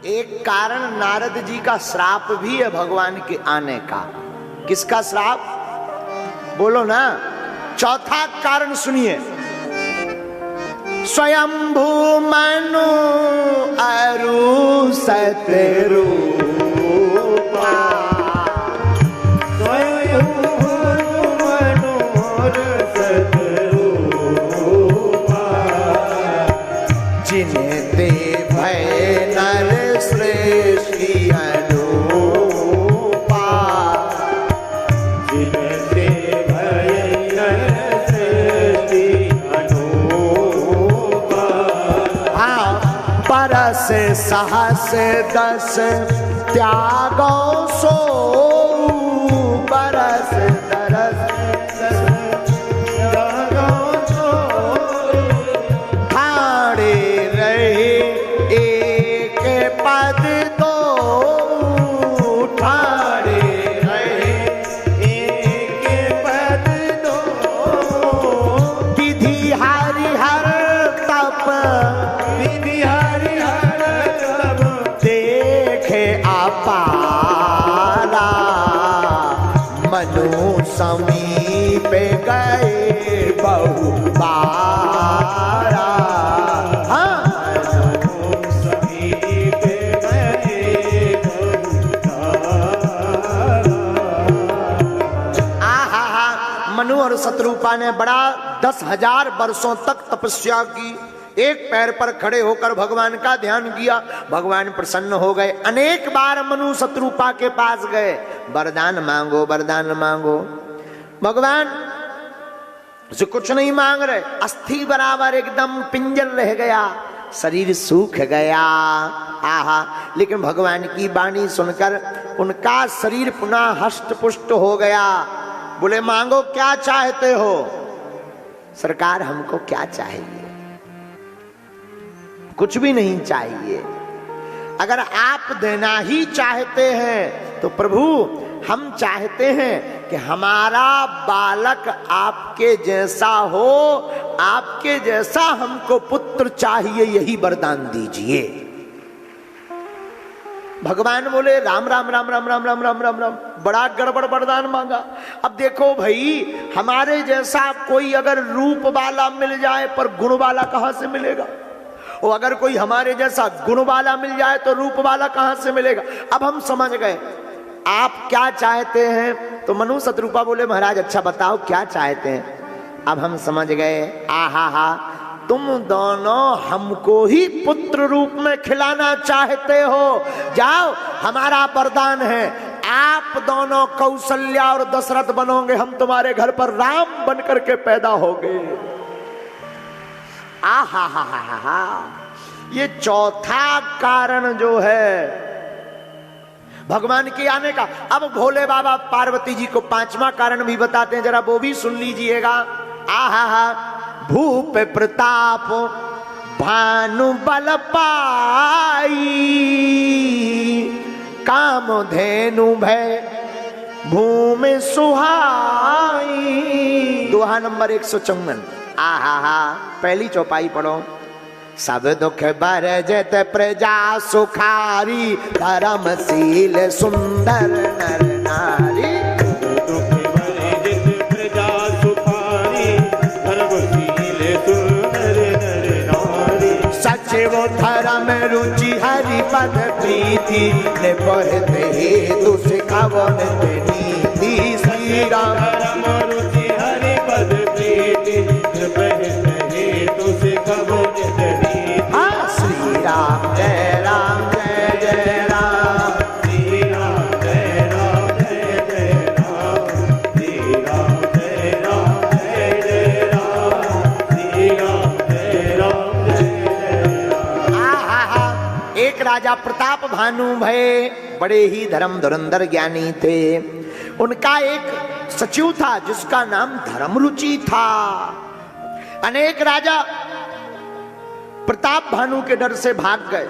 एक कारण नारद जी का श्राप भी है भगवान के आने का। किसका श्राप? बोलो ना। चौथा कारण सुनिए। स्वयंभू मनु अरु सतरूपा, स्वयंभू मनु अरु सतरूपा, जिन्हें ते भय नर श्रेष्ठी अनुपा, जिन्हें ते भय नर श्रेष्ठी अनुपा। परस सहस दस त्यागो सो, परस तरस त्यागो सो, ठाड़े रहे एक पद दो, ठाड़े रहे एक पद दो, विधि हरिहर तप, विधि हरिहर तप, देखे अपारा, मनु समीप गए बहु बारा। हाँ, मनु समीप गए बहु बारा। आहा, मनु और शत्रुपा ने बड़ा 10,000 वर्षों तक तपस्या की। एक पैर पर खड़े होकर भगवान का ध्यान किया। भगवान प्रसन्न हो गए। अनेक बार मनु शत्रुपा के पास गए, वरदान मांगो, वरदान मांगो। भगवान से कुछ नहीं मांग रहे। अस्थि बराबर एकदम पिंजर रह गया, शरीर सूख गया। आहा, लेकिन भगवान की वाणी सुनकर उनका शरीर पुनः हष्ट पुष्ट हो गया। बोले मांगो, क्या चाहते हो? सरकार हमको क्या चाहिए? कुछ भी नहीं चाहिए। अगर आप देना ही चाहते हैं तो प्रभु हम चाहते हैं कि हमारा बालक आपके जैसा हो, आपके जैसा हमको पुत्र चाहिए, यही वरदान दीजिए। भगवान बोले राम राम राम राम राम राम राम राम राम, बड़ा गड़बड़ वरदान मांगा। अब देखो भाई, हमारे जैसा कोई अगर रूप वाला मिल जाए पर गुण वाला कहां से मिलेगा? और अगर कोई हमारे जैसा गुण वाला मिल जाए तो रूप वाला कहां से मिलेगा? अब हम समझ गए आप क्या चाहते हैं। तो मनु शत्रुपा बोले महाराज अच्छा बताओ क्या चाहते हैं। अब हम समझ गए, आहा हा, तुम दोनों हमको ही पुत्र रूप में खिलाना चाहते हो। जाओ, हमारा वरदान है, आप दोनों कौशल्या और दशरथ बनोगे, हम तुम्हारे घर पर राम बनकर के पैदा होंगे। आहा हा हा हा हा। ये चौथा कारण जो है भगवान के आने का। अब भोले बाबा पार्वती जी को 5वां कारण भी बताते हैं, जरा वो भी सुन लीजिएगा। आहा हा। भूप प्रताप भानु बल पाई, काम धेनु भय भूमि सुहाई। दोहा नंबर 154। आहा हा। पहली चौपाई पढ़ो। सब दुख बरजत प्रजा सुखारी, धर्मशील सुंदर नर नारी। दुख बरजत प्रजा सुखारी, धर्मशील सुंदर नर नारी। सचिव धर्म रुचि हरि पद प्रीति, ने पढ़ते हेतु सिखावन नीति। श्री राम धर्म रुचि हरि पद प्रीति, ने पढ़ते हेतु सिखावन नीति। श्री राम जय राम जय जय राम, श्री राम जय राम जय जय राम, श्री राम जय राम जय जय राम, श्री राम जय राम जय जय राम। आहा। एक राजा प्रताप भानु भय बड़े ही धर्म धुरंधर ज्ञानी थे। उनका एक सचिव था जिसका नाम धर्मरुचि था। अनेक राजा प्रताप भानु के डर से भाग गए।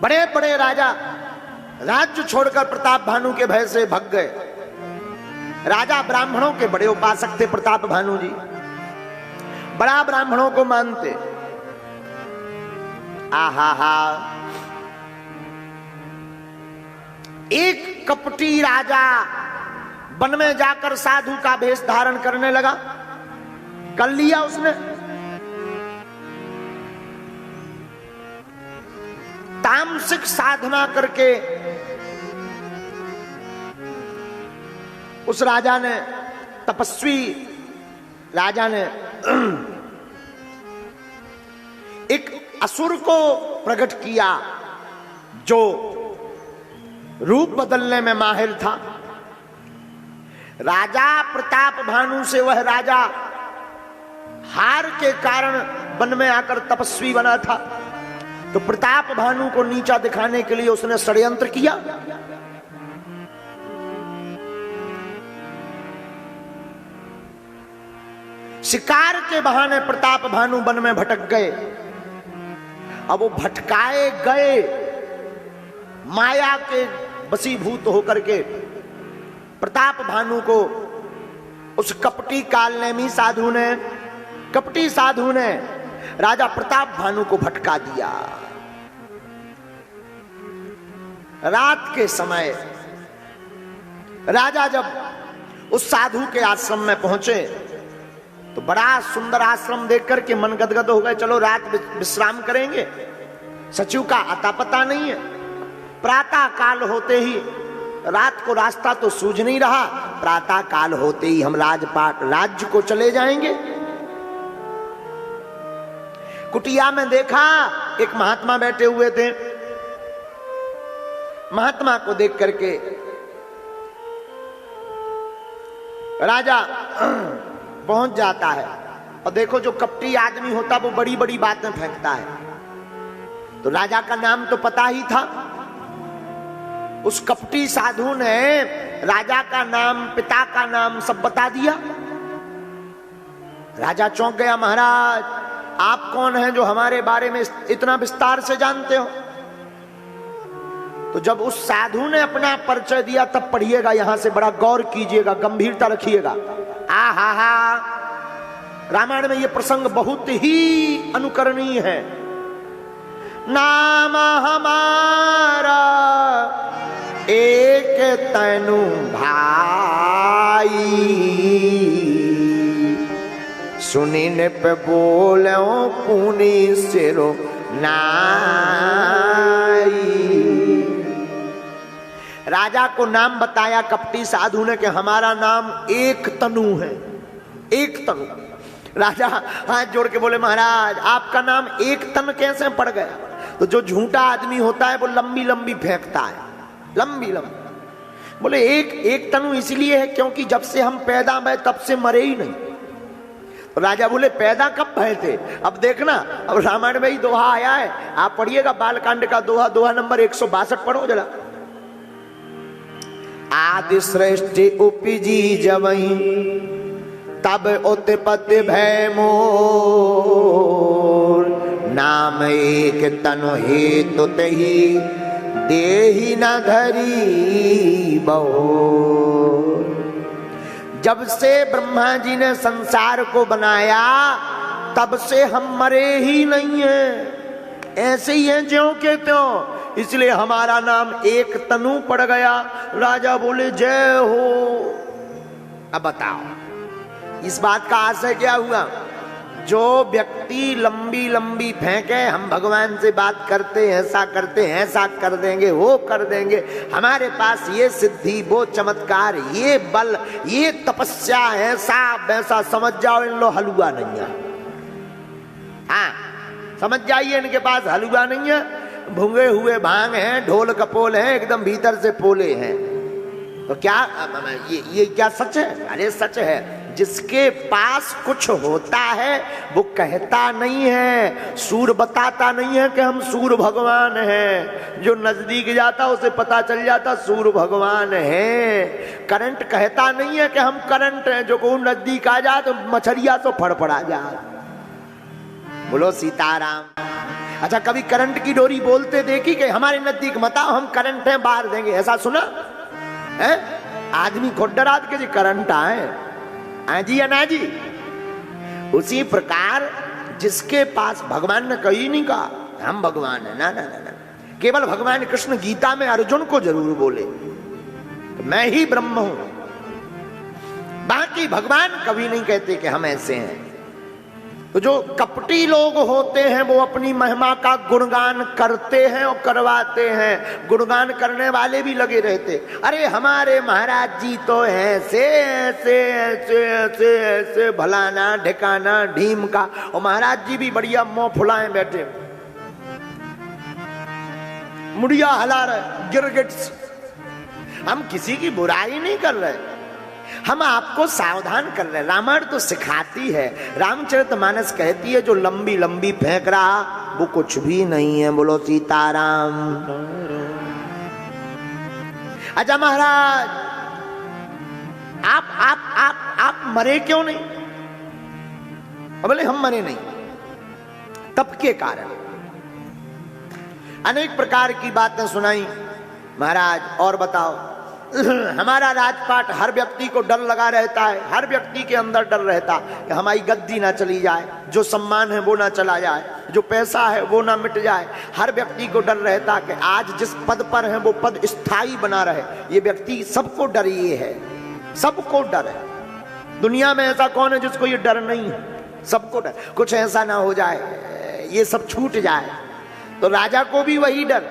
बड़े बड़े राजा राज्य छोड़कर प्रताप भानु के भय से भाग गए। राजा ब्राह्मणों के बड़े उपासक थे प्रताप भानु जी, बड़ा ब्राह्मणों को मानते। आहा हा। एक कपटी राजा वन में जाकर साधु का भेष धारण करने लगा। कर लिया उसने। तामसिक साधना करके उस राजा ने, तपस्वी राजा ने एक असुर को प्रकट किया जो रूप बदलने में माहिर था। राजा प्रताप भानु से वह राजा हार के कारण वन में आकर तपस्वी बना था। तो प्रताप भानु को नीचा दिखाने के लिए उसने षड्यंत्र किया। शिकार के बहाने प्रताप भानु वन में भटक गए। अब वो भटकाए गए माया के वशीभूत होकर के प्रताप भानु को उस कपटी कालनेमी साधु ने, कपटी साधु ने राजा प्रताप भानु को भटका दिया। रात के समय राजा जब उस साधु के आश्रम में पहुंचे तो बड़ा सुंदर आश्रम देख करके मन गदगद हो गए। चलो रात विश्राम करेंगे। सचिव का आता पता नहीं है। प्रातः काल होते ही, रात को रास्ता तो सूझ नहीं रहा, प्रातः काल होते ही हम राज्य को चले जाएंगे। कुटिया में देखा एक महात्मा बैठे हुए थे। महात्मा को देख करके राजा पहुंच जाता है। और देखो जो कपटी आदमी होता वो बड़ी बड़ी बातें फेंकता है। तो राजा का नाम तो पता ही था। उस कपटी साधु ने राजा का नाम, पिता का नाम सब बता दिया। राजा चौंक गया, महाराज आप कौन हैं जो हमारे बारे में इतना विस्तार से जानते हो? तो जब उस साधु ने अपना परिचय दिया तब पढ़िएगा, यहां से बड़ा गौर कीजिएगा, गंभीरता रखिएगा। आहा हा, रामायण में यह प्रसंग बहुत ही अनुकरणीय है। नाम हमारा एक तनु भाई, सुनिन पे बोलो पुनि सिरो नाई। राजा को नाम बताया कपटी साधु ने कि हमारा नाम एक तनु है। एक तनु। राजा हाथ जोड़ के बोले, महाराज आपका नाम एक तन कैसे पड़ गया? तो जो झूठा आदमी होता है वो लंबी लंबी फेंकता है, लंबी लंबी। बोले एक तनु इसलिए है क्योंकि जब से हम पैदा हुए तब से मरे ही नहीं। तो राजा बोले पैदा कब भय थे? अब देखना, अब रामायण में ही दोहा आया है, आप पढ़िएगा बालकांड का दोहा, दोहा नंबर 162 पढ़ो जरा। आदि सृष्टि उपजी जवहीं, तब उत्पत्ति भय मोर, नाम एक तनु हेतु तहि, देहि न धरी बहु। जब से ब्रह्मा जी ने संसार को बनाया तब से हम मरे ही नहीं हैं, ऐसे ही हैं ज्यों के त्यों, इसलिए हमारा नाम एक तनु पड़ गया। राजा बोले जय हो। अब बताओ इस बात का आशय क्या हुआ? जो व्यक्ति लंबी लंबी फेंके, हम भगवान से बात करते हैं, ऐसा करते हैं, ऐसा कर देंगे, वो कर देंगे, हमारे पास ये सिद्धि, वो चमत्कार, ये बल, ये तपस्या, ऐसा वैसा, समझ जाओ इन लो हलुआ नहीं है। हाँ समझ जाइए इनके पास हलुआ नहीं है, भुंगे हुए भांग हैं, ढोल कपोल हैं, एकदम भीतर से पोले हैं। तो क्या ये क्या सच है? अरे सच है। जिसके पास कुछ होता है वो कहता नहीं है, सूर बताता नहीं है कि हम सूर भगवान हैं। जो नजदीक जाता उसे पता चल जाता सूर भगवान है। करंट कहता नहीं है कि हम करंट हैं, जो को नजदीक आ जाए तो मछरिया तो फड़फड़ा जाए। बोलो सीताराम। अच्छा कभी करंट की डोरी बोलते देखी कि हमारे नजदीक मत आओ, हम करंट हैं, बाहर देंगे, ऐसा सुना है? आदमी खुद डरा के जी करंट आए जी या ना जी। उसी प्रकार जिसके पास, भगवान ने कहीं नहीं कहा हम भगवान है। ना ना ना ना, केवल भगवान कृष्ण गीता में अर्जुन को जरूर बोले मैं ही ब्रह्म हूं, बाकी भगवान कभी नहीं कहते कि हम ऐसे हैं। तो जो कपटी लोग होते हैं वो अपनी महिमा का गुणगान करते हैं और करवाते हैं, गुणगान करने वाले भी लगे रहते, अरे हमारे महाराज जी तो ऐसे ऐसे ऐसे ऐसे ऐसे भलाना ढिकाना ढीम का, और महाराज जी भी बढ़िया मुंह फुलाए बैठे, मुड़िया हिला रहे गिरगिट्स। हम किसी की बुराई नहीं कर रहे, हम आपको सावधान कर रहे हैं। रामायण तो सिखाती है, रामचरितमानस कहती है जो लंबी लंबी फेंक रहा वो कुछ भी नहीं है। बोलो सीताराम। अच्छा महाराज आप मरे क्यों नहीं? बोले हम मरे नहीं, तप के कारण। अनेक प्रकार की बातें सुनाई। महाराज और बताओ, हमारा राजपाट हर व्यक्ति को डर लगा रहता है, हर व्यक्ति के अंदर डर रहता कि हमारी गद्दी ना चली जाए, जो सम्मान है वो ना चला जाए, जो पैसा है वो ना मिट जाए। हर व्यक्ति को डर रहता कि आज जिस पद पर है वो पद स्थायी बना रहे। ये व्यक्ति, सबको डर ये है, सबको डर है। दुनिया में ऐसा कौन है जिसको ये डर नहीं है? सबको डर, कुछ ऐसा ना हो जाए, ये सब छूट जाए। तो राजा को भी वही डर।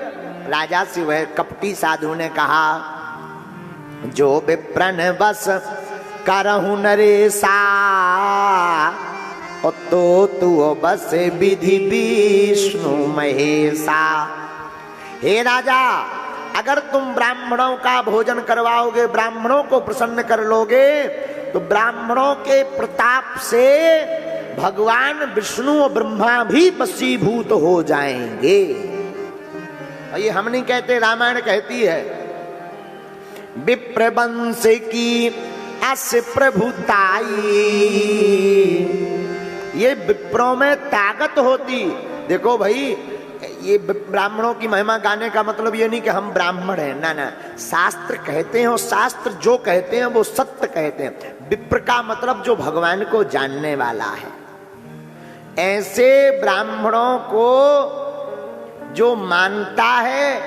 राजा से वह कपटी साधु ने कहा जो विप्रन बस करहु नरेसा, तो तू बस विधि विष्णु महेशा। हे राजा, अगर तुम ब्राह्मणों का भोजन करवाओगे, ब्राह्मणों को प्रसन्न कर लोगे, तो ब्राह्मणों के प्रताप से भगवान विष्णु और ब्रह्मा भी वशीभूत हो जाएंगे। और ये हम नहीं कहते, रामायण कहती है। विप्रवंश की अस प्रभुताई, ये विप्रों में ताकत होती। देखो भाई, ये ब्राह्मणों की महिमा गाने का मतलब ये नहीं कि हम ब्राह्मण हैं, ना ना, शास्त्र कहते हैं और शास्त्र जो कहते हैं वो सत्य कहते हैं। विप्र का मतलब जो भगवान को जानने वाला है। ऐसे ब्राह्मणों को जो मानता है,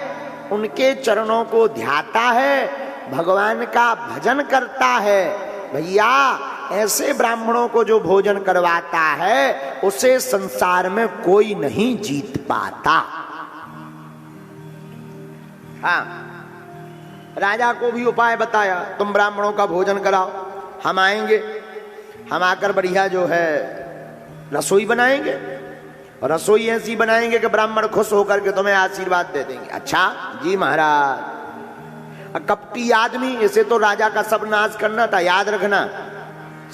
उनके चरणों को ध्याता है, भगवान का भजन करता है, भैया ऐसे ब्राह्मणों को जो भोजन करवाता है उसे संसार में कोई नहीं जीत पाता। हाँ, राजा को भी उपाय बताया, तुम ब्राह्मणों का भोजन कराओ, हम आएंगे, हम आकर बढ़िया जो है रसोई बनाएंगे, और रसोई ऐसी बनाएंगे कि ब्राह्मण खुश होकर के तुम्हें आशीर्वाद दे देंगे। अच्छा जी महाराज। कपटी आदमी, इसे तो राजा का सब नाश करना था। याद रखना,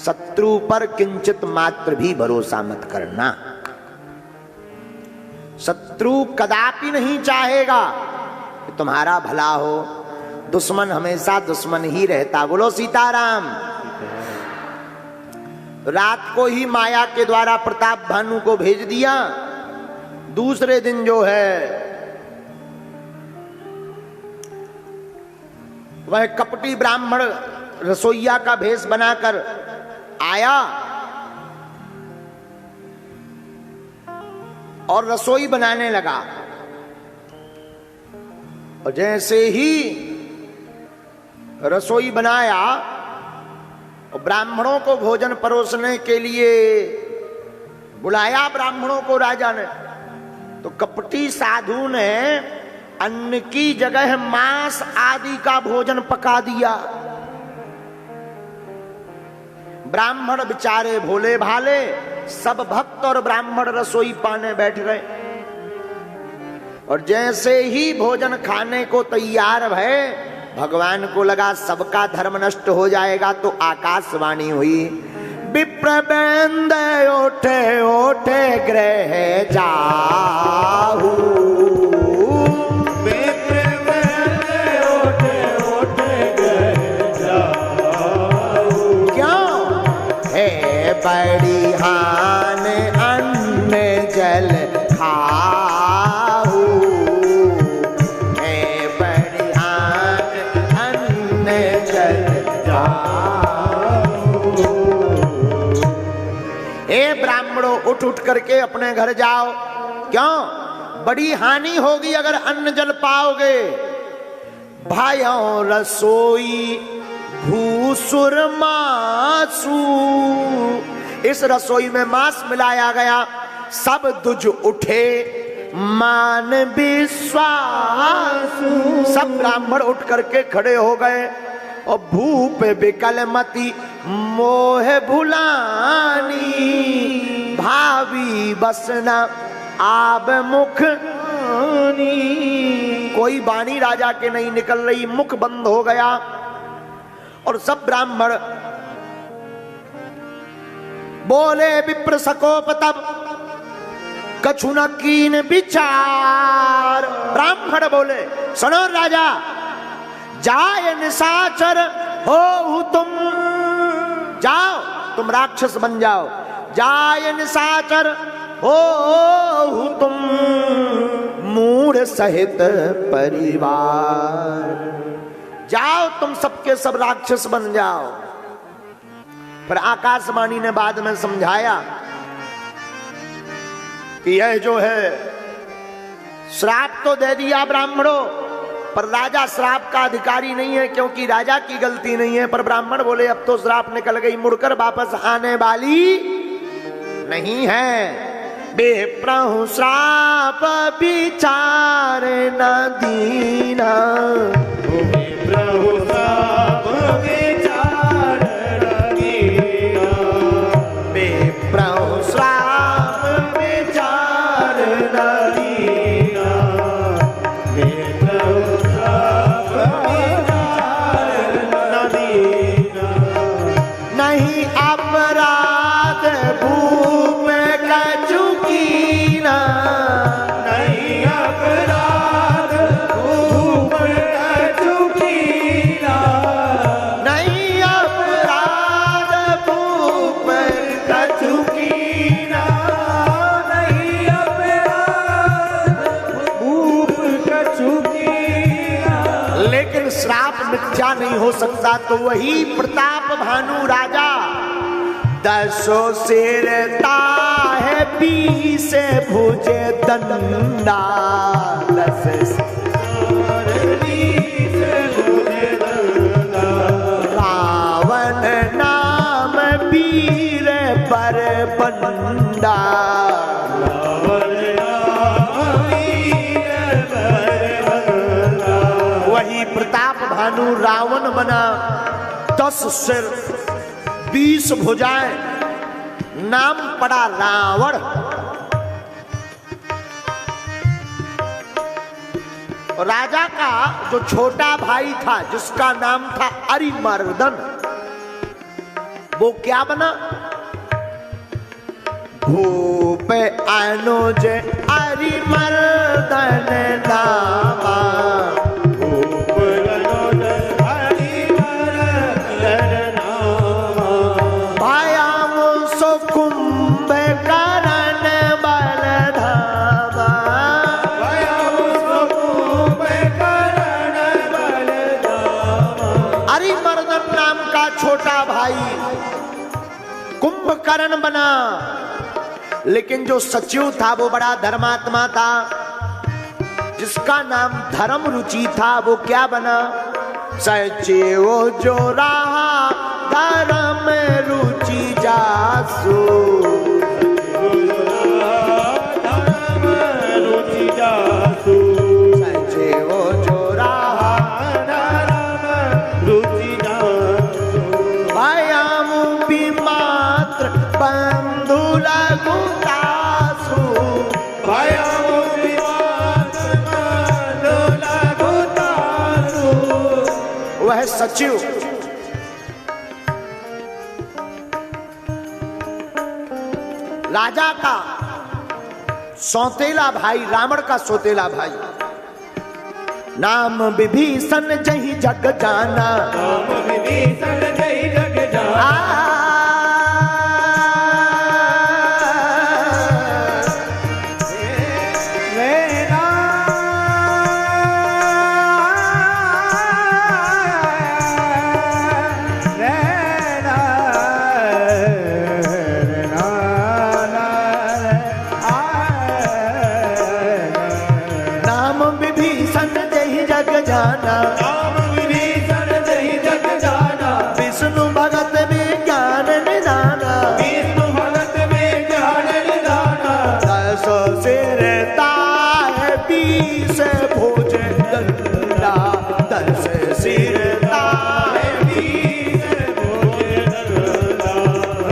शत्रु पर किंचित मात्र भी भरोसा मत करना। शत्रु कदापि नहीं चाहेगा कि तुम्हारा भला हो, दुश्मन हमेशा दुश्मन ही रहता। बोलो सीताराम। रात को ही माया के द्वारा प्रताप भानु को भेज दिया। दूसरे दिन जो है वह कपटी ब्राह्मण रसोइया का भेष बनाकर आया और रसोई बनाने लगा। और जैसे ही रसोई बनाया और ब्राह्मणों को भोजन परोसने के लिए बुलाया ब्राह्मणों को राजा ने, तो कपटी साधु ने अन्न की जगह मांस आदि का भोजन पका दिया। ब्राह्मण बेचारे भोले भाले, सब भक्त और ब्राह्मण रसोई पाने बैठ गए। और जैसे ही भोजन खाने को तैयार भय, भगवान को लगा सबका धर्म नष्ट हो जाएगा, तो आकाशवाणी हुई, विप्रबंद ओठे ओठे ग्रह जाहू, विप्रबंद ओठे ओठे ग्रह जाहू। क्यों है बड़ी हान अन्न जल खाहू, है बड़ी हान अन्न जल हे ब्राह्मणों, उठ उठ करके अपने घर जाओ। क्यों? बड़ी हानि होगी अगर अन्न जल पाओगे। भाइयों रसोई भूसुर मासू, इस रसोई में मांस मिलाया गया, सब दुज उठे मान विश्वासु। सब ब्राह्मण उठ करके खड़े हो गए और भूप बिकल मति मोह भुलानी, भावी बसना आब मुख। कोई वाणी राजा के नहीं निकल रही, मुख बंद हो गया। और सब ब्राह्मण बोले विप्र सकोप तब कछु न कीन विचार। ब्राह्मण बोले सुनो राजा, जाय निशाचर हो तुम, जाओ तुम राक्षस बन जाओ। जाय निशाचर हो तुम मूढ़ सहित परिवार, जाओ तुम सबके सब राक्षस बन जाओ। पर आकाशवाणी ने बाद में समझाया कि यह जो है श्राप तो दे दिया ब्राह्मणों, पर राजा श्राप का अधिकारी नहीं है, क्योंकि राजा की गलती नहीं है। पर ब्राह्मण बोले अब तो श्राप निकल गई, मुड़कर वापस आने वाली नहीं है। बेप्रहु श्राप विचार न दीना, बेप्रहु श्राप विचार न दीना, बेप्रहु श्राप विचार न दीना, बेप्रहु श्राप विचार न दीना। नहीं अपराध भूप कछु कीना, नहीं अपराध भूप कछु कीना, नहीं अपराध भूप कछु कीना, नहीं अपराध भूप कछु कीना। लेकिन श्राप मिथ्या नहीं हो सकता, तो वही प्रताप भानु राजा 10 सिर ताहे 20 भुजे दंडा, 10 रावण नाम वीर पर बंडा। वही प्रताप भानु रावण बना, 10 सिर 20 भुजाएं, नाम पड़ा रावण। राजा का जो छोटा भाई था जिसका नाम था अरिमर्दन, वो क्या बना? भूप अनुज अरिमर्दन नामा, भूप अनुज अरिमर्दन नामा, भाया मुसो कुंभकर्ण बलधामा। भया मुसो कुंभकर्ण बलधामा। अरिमर्दन नाम का छोटा भाई कुंभकर्ण बना, लेकिन जो सचिव था वो बड़ा धर्मात्मा था, जिसका नाम धर्म रुचि था। वो क्या बना? सचिव जो रहा धर्म रुचि जासु, धर्म रुचि जासु, सचिव जो रहा धर्म रुचि जासु। भयामु विमात्र बंधु लघुतासु, भयामु विमात्र बंधु लघुतासु। वह सचिव राजा का सौतेला भाई, रावण का सौतेला भाई, नाम विभीषण जही जग जाना। नाम विभीषण जय जग जाना। जाना, राम विभीषण नहीं जग जाना, विष्णु भगत में ज्ञान निधाना, विष्णु भगत में ज्ञान निधाना, 10 सिर तार 20 भुज दंडा, 10 सिर तार 20 भुज दंडा,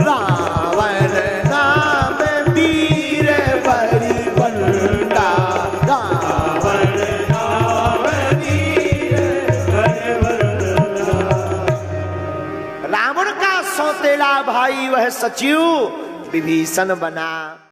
रावण नाम वीर परिबंडा, रावण नाम वीर परिबंडा। रावण का सौतेला भाई वह सचिव विभीषण बना।